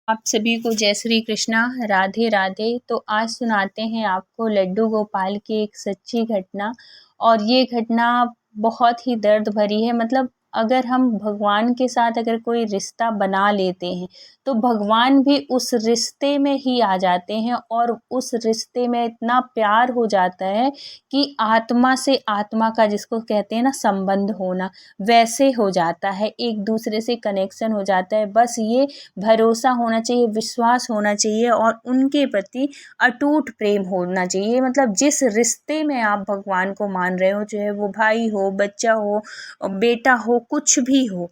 आप सभी को जय श्री कृष्णा, राधे राधे। तो आज सुनाते हैं आपको लड्डू गोपाल की एक सच्ची घटना। और ये घटना बहुत ही दर्द भरी है। मतलब अगर हम भगवान के साथ अगर कोई रिश्ता बना लेते हैं तो भगवान भी उस रिश्ते में ही आ जाते हैं और उस रिश्ते में इतना प्यार हो जाता है कि आत्मा से आत्मा का, जिसको कहते हैं ना, संबंध होना, वैसे हो जाता है। एक दूसरे से कनेक्शन हो जाता है। बस ये भरोसा होना चाहिए, विश्वास होना चाहिए और उनके प्रति अटूट प्रेम होना चाहिए। मतलब जिस रिश्ते में आप भगवान को मान रहे हो, चाहे वो भाई हो, बच्चा हो, बेटा हो, कुछ भी हो,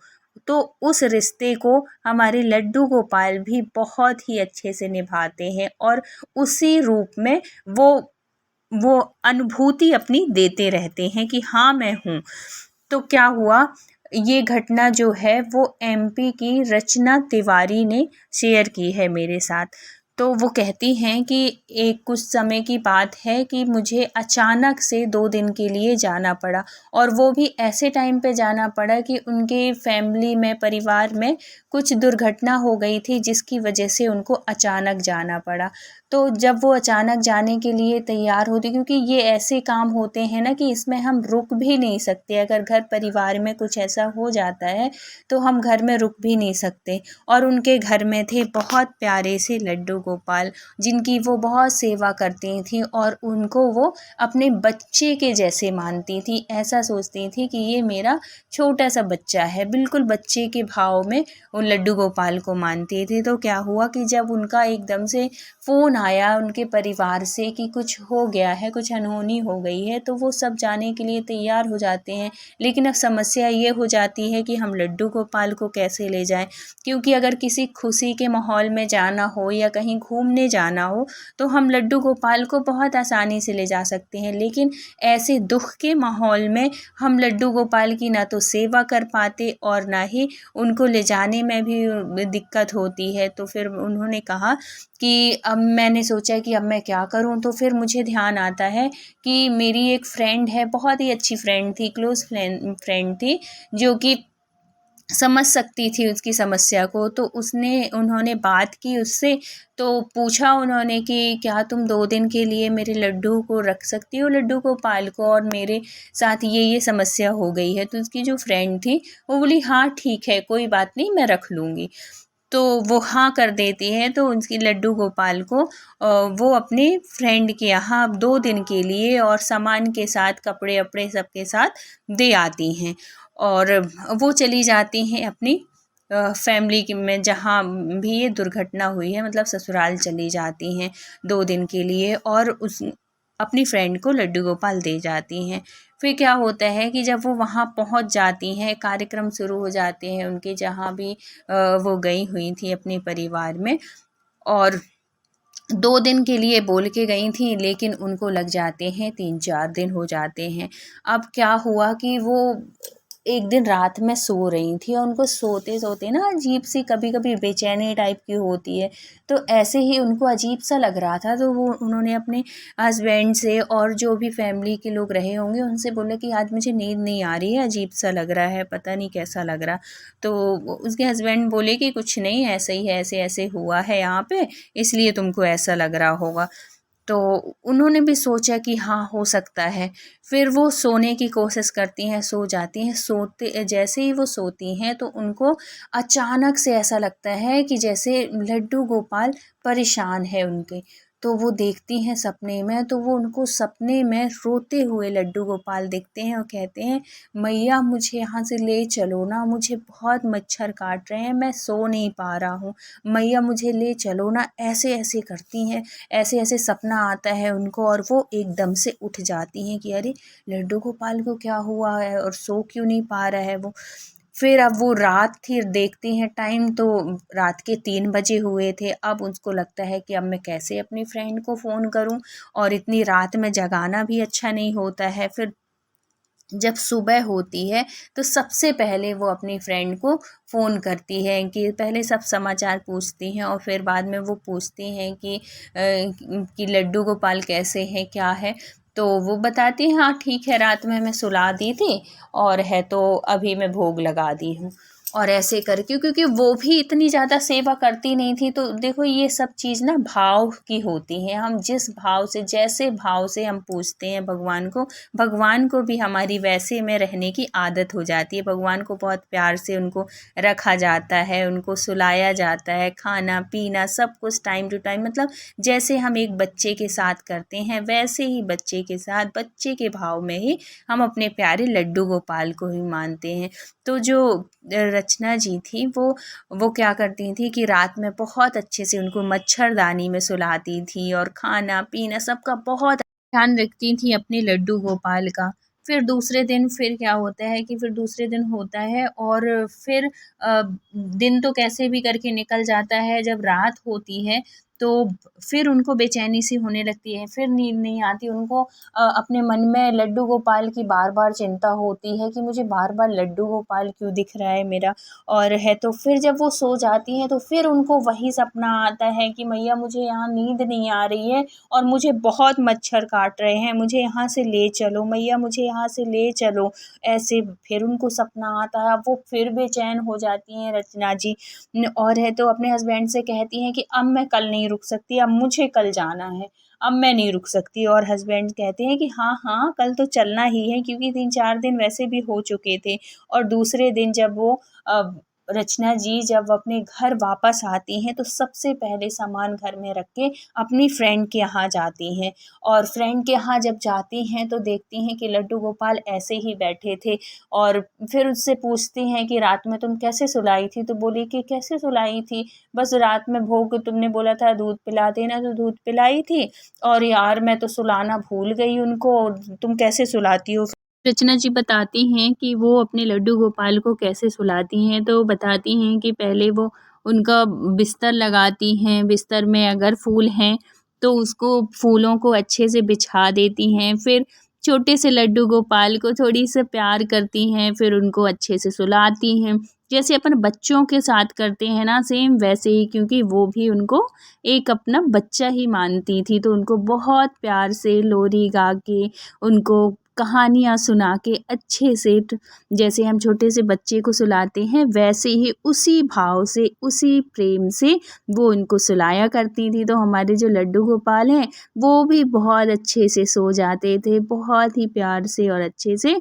तो उस रिश्ते को हमारे लड्डू गोपाल भी बहुत ही अच्छे से निभाते हैं और उसी रूप में वो अनुभूति अपनी देते रहते हैं कि हाँ मैं हूँ। तो क्या हुआ, ये घटना जो है वो एमपी की रचना तिवारी ने शेयर की है मेरे साथ। तो वो कहती हैं कि एक कुछ समय की बात है कि मुझे अचानक से 2 दिन के लिए जाना पड़ा और वो भी ऐसे टाइम पे जाना पड़ा कि उनके फैमिली में, परिवार में कुछ दुर्घटना हो गई थी जिसकी वजह से उनको अचानक जाना पड़ा। तो जब वो अचानक जाने के लिए तैयार होती, क्योंकि ये ऐसे काम होते हैं ना कि इसमें हम रुक भी नहीं सकते। अगर घर परिवार में कुछ ऐसा हो जाता है तो हम घर में रुक भी नहीं सकते। और उनके घर में थे बहुत प्यारे से लड्डू गोपाल, जिनकी वो बहुत सेवा करती थी और उनको वो अपने बच्चे के जैसे मानती थी। ऐसा सोचती थी कि ये मेरा छोटा सा बच्चा है, बिल्कुल बच्चे के भाव में उन लड्डू गोपाल को मानती थी। तो क्या हुआ कि जब उनका एकदम से फ़ोन आया उनके परिवार से कि कुछ हो गया है, कुछ अनहोनी हो गई है, तो वो सब जाने के लिए तैयार हो जाते हैं। लेकिन अब समस्या ये हो जाती है कि हम लड्डू गोपाल को कैसे ले जाएं, क्योंकि अगर किसी खुशी के माहौल में जाना हो या कहीं घूमने जाना हो तो हम लड्डू गोपाल को बहुत आसानी से ले जा सकते हैं। लेकिन ऐसे दुख के माहौल में हम लड्डू गोपाल की ना तो सेवा कर पाते और ना ही उनको ले जाने में भी दिक्कत होती है। तो फिर उन्होंने कहा कि अब मैंने सोचा कि अब मैं क्या करूं। तो फिर मुझे ध्यान आता है कि मेरी एक फ्रेंड है, बहुत ही अच्छी फ्रेंड थी, क्लोज़ फ्रेंड थी, जो कि समझ सकती थी उसकी समस्या को। तो उन्होंने बात की उससे। तो पूछा उन्होंने कि क्या तुम 2 दिन के लिए मेरे लड्डू को रख सकती हो, लड्डू गोपाल को, और मेरे साथ ये समस्या हो गई है। तो उसकी जो फ्रेंड थी वो बोली हाँ ठीक है, कोई बात नहीं, मैं रख लूँगी। तो वो हाँ कर देती है। तो उसकी लड्डू गोपाल को वो अपने फ्रेंड के यहाँ 2 दिन के लिए और सामान के साथ, कपड़े वपड़े सबके साथ दे आती हैं और वो चली जाती हैं अपनी फैमिली में, जहाँ भी ये दुर्घटना हुई है, मतलब ससुराल चली जाती हैं 2 दिन के लिए और उस अपनी फ्रेंड को लड्डू गोपाल दे जाती हैं। फिर क्या होता है कि जब वो वहाँ पहुँच जाती हैं, कार्यक्रम शुरू हो जाते हैं उनके, जहाँ भी वो गई हुई थी अपने परिवार में, और 2 दिन के लिए बोल के गई थी लेकिन उनको लग जाते हैं 3-4 दिन हो जाते हैं। अब क्या हुआ कि वो एक दिन रात में सो रही थी और उनको सोते-सोते ना अजीब सी कभी-कभी बेचैनी टाइप की होती है। तो ऐसे ही उनको अजीब सा लग रहा था। तो वो उन्होंने अपने हस्बैंड से और जो भी फैमिली के लोग रहे होंगे उनसे बोला कि आज मुझे नींद नहीं आ रही है, अजीब सा लग रहा है, पता नहीं कैसा लग रहा। तो उसके हस्बैंड बोले कि कुछ नहीं, ऐसे ही है, ऐसे-ऐसे हुआ है यहाँ पे, इसलिए तुमको ऐसा लग रहा होगा। तो उन्होंने भी सोचा कि हाँ हो सकता है। फिर वो सोने की कोशिश करती हैं, सो जाती हैं। सोते जैसे ही वो सोती हैं तो उनको अचानक से ऐसा लगता है कि जैसे लड्डू गोपाल परेशान है उनके। तो वो देखती हैं सपने में, तो वो उनको सपने में रोते हुए लड्डू गोपाल दिखते हैं और कहते हैं, मैया मुझे यहाँ से ले चलो ना, मुझे बहुत मच्छर काट रहे हैं, मैं सो नहीं पा रहा हूँ, मैया मुझे ले चलो ना। ऐसे-ऐसे करती हैं, ऐसे-ऐसे सपना आता है उनको और वो एकदम से उठ जाती हैं कि अरे! लड्डू गोपाल को क्या हुआ है और सो क्यों नहीं पा रहा है वो। फिर अब वो रात थी, देखती हैं टाइम तो रात के 3 बजे हुए थे। अब उसको लगता है कि अब मैं कैसे अपनी फ्रेंड को फ़ोन करूँ, और इतनी रात में जगाना भी अच्छा नहीं होता है। फिर जब सुबह होती है तो सबसे पहले वो अपनी फ्रेंड को फ़ोन करती हैं कि पहले सब समाचार पूछती हैं और फिर बाद में वो पूछती हैं कि लड्डू गोपाल कैसे हैं, क्या है। तो वो बताती हैं हाँ ठीक है, रात में मैं सुला दी थी और है तो अभी मैं भोग लगा दी हूँ। और ऐसे करके क्योंकि वो भी इतनी ज़्यादा सेवा करती नहीं थी। तो देखो ये सब चीज़ ना भाव की होती है। हम जिस भाव से, जैसे भाव से हम पूजते हैं भगवान को भी हमारी वैसे में रहने की आदत हो जाती है। भगवान को बहुत प्यार से उनको रखा जाता है, उनको सुलाया जाता है, खाना पीना सब कुछ टाइम टू टाइम, मतलब जैसे हम एक बच्चे के साथ करते हैं वैसे ही बच्चे के साथ, बच्चे के भाव में ही हम अपने प्यारे लड्डू गोपाल को ही मानते हैं। तो जो रचना जी थी वो क्या करती थी कि रात में बहुत अच्छे से उनको मच्छरदानी में सुलाती थी और खाना पीना सबका बहुत ध्यान रखती थी अपने लड्डू गोपाल का। फिर दूसरे दिन फिर क्या होता है कि फिर दूसरे दिन होता है और फिर दिन तो कैसे भी करके निकल जाता है। जब रात होती है तो फिर उनको बेचैनी सी होने लगती है, फिर नींद नहीं आती उनको। अपने मन में लड्डू गोपाल की बार-बार चिंता होती है कि मुझे बार-बार लड्डू गोपाल क्यों दिख रहा है मेरा, और है तो फिर जब वो सो जाती हैं तो फिर उनको वही सपना आता है कि मैया मुझे यहाँ नींद नहीं आ रही है और मुझे बहुत मच्छर काट रहे हैं, मुझे यहाँ से ले चलो मैया, मुझे यहाँ से ले चलो। ऐसे फिर उनको सपना आता है, वो फिर बेचैन हो जाती हैं रचना जी। और है तो अपने हस्बैंड से कहती हैं कि अब मैं कल नहीं रुक सकती, अब मुझे कल जाना है, अब मैं नहीं रुक सकती। और हस्बैंड कहते हैं कि हाँ हाँ कल तो चलना ही है, क्योंकि 3-4 दिन वैसे भी हो चुके थे। और दूसरे दिन जब वो रचना जी जब अपने घर वापस आती हैं तो सबसे पहले सामान घर में रख के अपनी फ्रेंड के यहाँ जाती हैं। और फ्रेंड के यहाँ जब जाती हैं तो देखती हैं कि लड्डू गोपाल ऐसे ही बैठे थे। और फिर उससे पूछती हैं कि रात में तुम कैसे सुलाई थी? तो बोली कि कैसे सुलाई थी, बस रात में भोग तुमने बोला था दूध पिला देना तो दूध पिलाई थी, और यार मैं तो सुलाना भूल गई उनको, तुम कैसे सुलाती हो? रचना जी बताती हैं कि वो अपने लड्डू गोपाल को कैसे सुलाती हैं। तो बताती हैं कि पहले वो उनका बिस्तर लगाती हैं, बिस्तर में अगर फूल हैं तो उसको फूलों को अच्छे से बिछा देती हैं। फिर छोटे से लड्डू गोपाल को थोड़ी सा प्यार करती हैं, फिर उनको अच्छे से सुलाती हैं। जैसे अपन बच्चों के साथ करते हैं ना, सेम वैसे ही, क्योंकि वो भी उनको एक अपना बच्चा ही मानती थी। तो उनको बहुत प्यार से लोरी गा के, उनको कहानियाँ सुना के अच्छे से जैसे हम छोटे से बच्चे को सुलाते हैं वैसे ही उसी भाव से, उसी प्रेम से वो उनको सुलाया करती थी। तो हमारे जो लड्डू गोपाल हैं वो भी बहुत अच्छे से सो जाते थे, बहुत ही प्यार से और अच्छे से।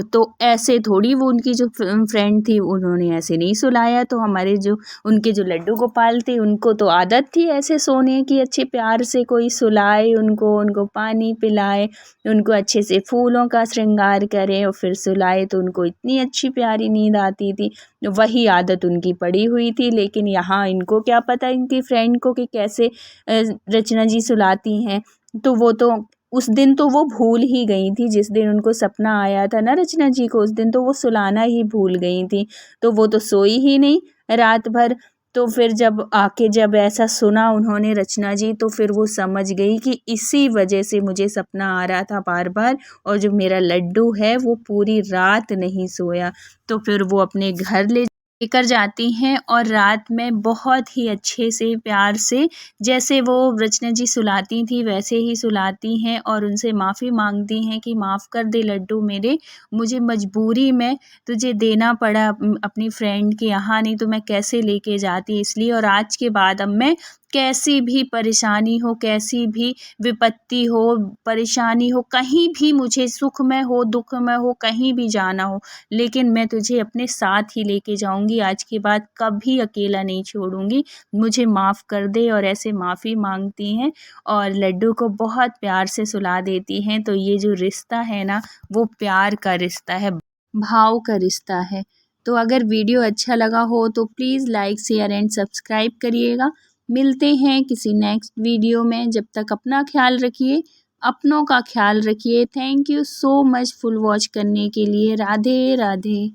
तो ऐसे थोड़ी, वो उनकी जो फ्रेंड थी उन्होंने ऐसे नहीं सुलाया। तो हमारे जो उनके जो लड्डू गोपाल थे उनको तो आदत थी ऐसे सोने की, अच्छे प्यार से कोई सुलाए उनको पानी पिलाए, उनको अच्छे से फूलों का श्रृंगार करे और फिर सुलाए, तो उनको इतनी अच्छी प्यारी नींद आती थी। वही आदत उनकी पड़ी हुई थी। लेकिन यहाँ इनको क्या पता इनकी फ्रेंड को कि कैसे रचना जी सुलाती हैं। तो वो तो उस दिन तो वो भूल ही गई थी, जिस दिन उनको सपना आया था ना रचना जी को, उस दिन तो वो सुलाना ही भूल गई थी। तो वो तो सोई ही नहीं रात भर। तो फिर जब ऐसा सुना उन्होंने रचना जी, तो फिर वो समझ गई कि इसी वजह से मुझे सपना आ रहा था बार-बार, और जो मेरा लड्डू है वो पूरी रात नहीं सोया। तो फिर वो अपने घर लेकर जाती हैं और रात में बहुत ही अच्छे से प्यार से, जैसे वो रचना जी सुलाती थी वैसे ही सुलाती हैं और उनसे माफ़ी मांगती हैं कि माफ़ कर दे लड्डू मेरे, मुझे मजबूरी में तुझे देना पड़ा अपनी फ्रेंड के यहाँ, नहीं तो मैं कैसे लेके जाती इसलिए। और आज के बाद अब मैं कैसी भी परेशानी हो, कैसी भी विपत्ति हो, परेशानी हो, कहीं भी मुझे सुख में हो, दुःख में हो, कहीं भी जाना हो, लेकिन मैं तुझे अपने साथ ही लेके जाऊँगी। आज के बाद कभी अकेला नहीं छोड़ूँगी, मुझे माफ़ कर दे। और ऐसे माफ़ी माँगती हैं और लड्डू को बहुत प्यार से सुला देती हैं। तो ये जो रिश्ता है ना, वो प्यार का रिश्ता है, भाव का रिश्ता है। तो अगर वीडियो अच्छा लगा हो तो please like, share and subscribe करिएगा। मिलते हैं किसी नेक्स्ट वीडियो में, जब तक अपना ख्याल रखिए, अपनों का ख्याल रखिए। Thank you so much full watch करने के लिए। राधे राधे।